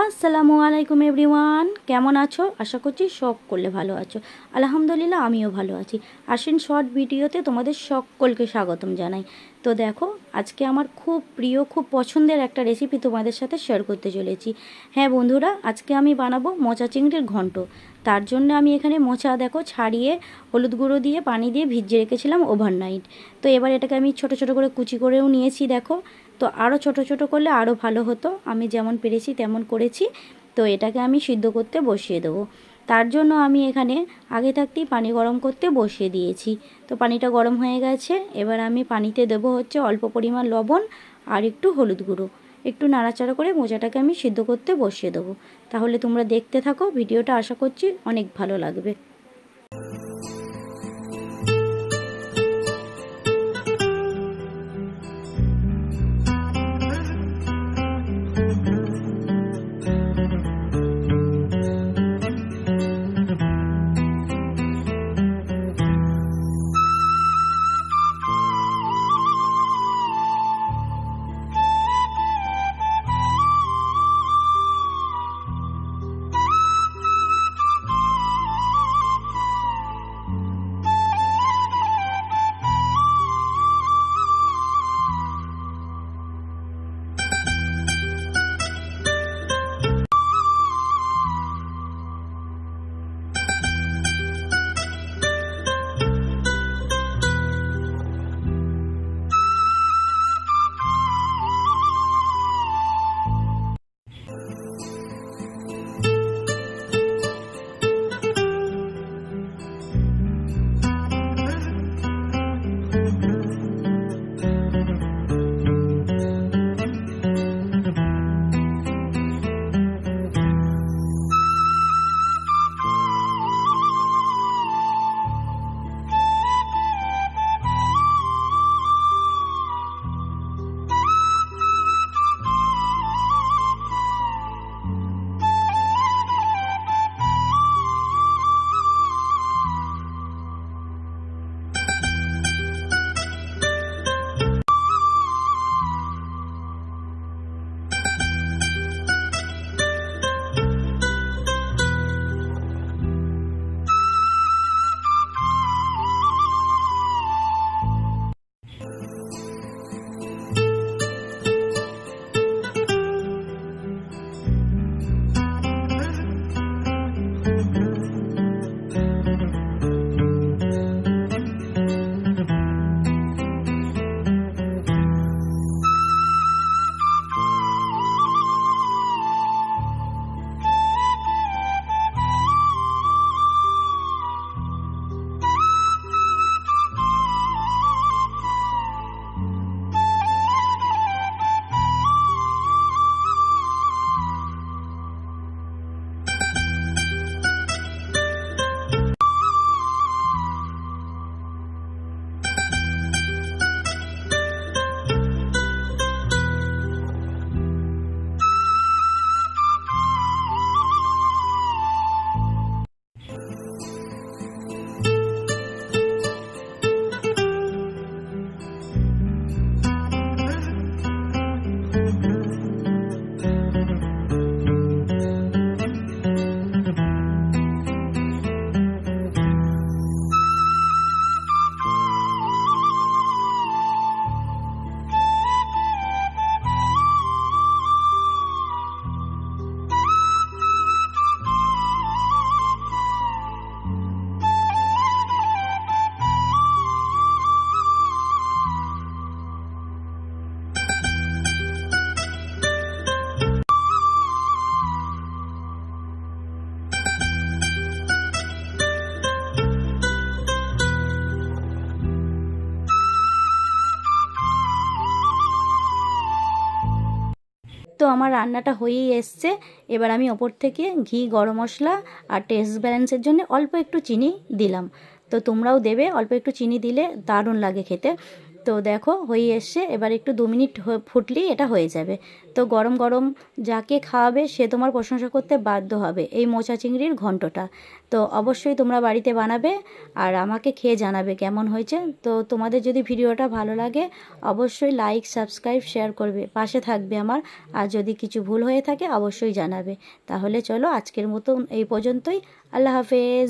আসসালামু আলাইকুম এভরিওয়ান, কেমন আছো? আশা করছি সকলে ভালো আছো। আলহামদুলিল্লাহ আমিও ভালো আছি। আসেন শর্ট ভিডিওতে তোমাদের সকলকে স্বাগতম জানাই। তো দেখো, আজকে আমার খুব প্রিয়, খুব পছন্দের একটা রেসিপি তোমাদের সাথে শেয়ার করতে চলেছি। হ্যাঁ বন্ধুরা, আজকে আমি বানাবো মোচা চিংড়ির ঘন্ট। তার জন্য আমি এখানে মোচা দেখো ছাড়িয়ে হলুদ গুঁড়ো দিয়ে পানি দিয়ে ভিজিয়ে রেখেছিলাম ওভারনাইট। তো এবার এটাকে আমি ছোট ছোট করে কুচি করেও নিয়েছি দেখো। তো আরও ছোট ছোট করলে আরও ভালো হতো, আমি যেমন পেরেছি তেমন করেছি। তো এটাকে আমি সিদ্ধ করতে বসিয়ে দেবো। তার জন্য আমি এখানে আগে থাকতেই পানি গরম করতে বসিয়ে দিয়েছি। তো পানিটা গরম হয়ে গেছে, এবার আমি পানিতে দেবো হচ্ছে অল্প পরিমাণ লবণ আর একটু হলুদ গুঁড়ো। একটু নাড়াচাড়া করে মোচাটাকে আমি সিদ্ধ করতে বসিয়ে দেবো। তাহলে তোমরা দেখতে থাকো ভিডিওটা, আশা করছি অনেক ভালো লাগবে। তো আমার রান্নাটা হয়েই এসছে। এবার আমি ওপর থেকে ঘি, গরম মশলা আর টেস্ট ব্যালেন্সের জন্য অল্প একটু চিনি দিলাম। তো তোমরাও দেবে, অল্প একটু চিনি দিলে দারুণ লাগে খেতে। তো দেখো হয়ে এসছে, এবার একটু 2 মিনিট ফুটলেই এটা হয়ে যাবে। তো গরম গরম যাকে খাওয়াবে সে তোমার প্রশংসা করতে বাধ্য হবে এই মোচা চিংড়ির ঘন্টটা। তো অবশ্যই তোমরা বাড়িতে বানাবে আর আমাকে খেয়ে জানাবে কেমন হয়েছে। তো তোমাদের যদি ভিডিওটা ভালো লাগে অবশ্যই লাইক, সাবস্ক্রাইব, শেয়ার করবে, পাশে থাকবে আমার। আর যদি কিছু ভুল হয়ে থাকে অবশ্যই জানাবে। তাহলে চলো আজকের মতো এই পর্যন্তই। আল্লাহ হাফেজ।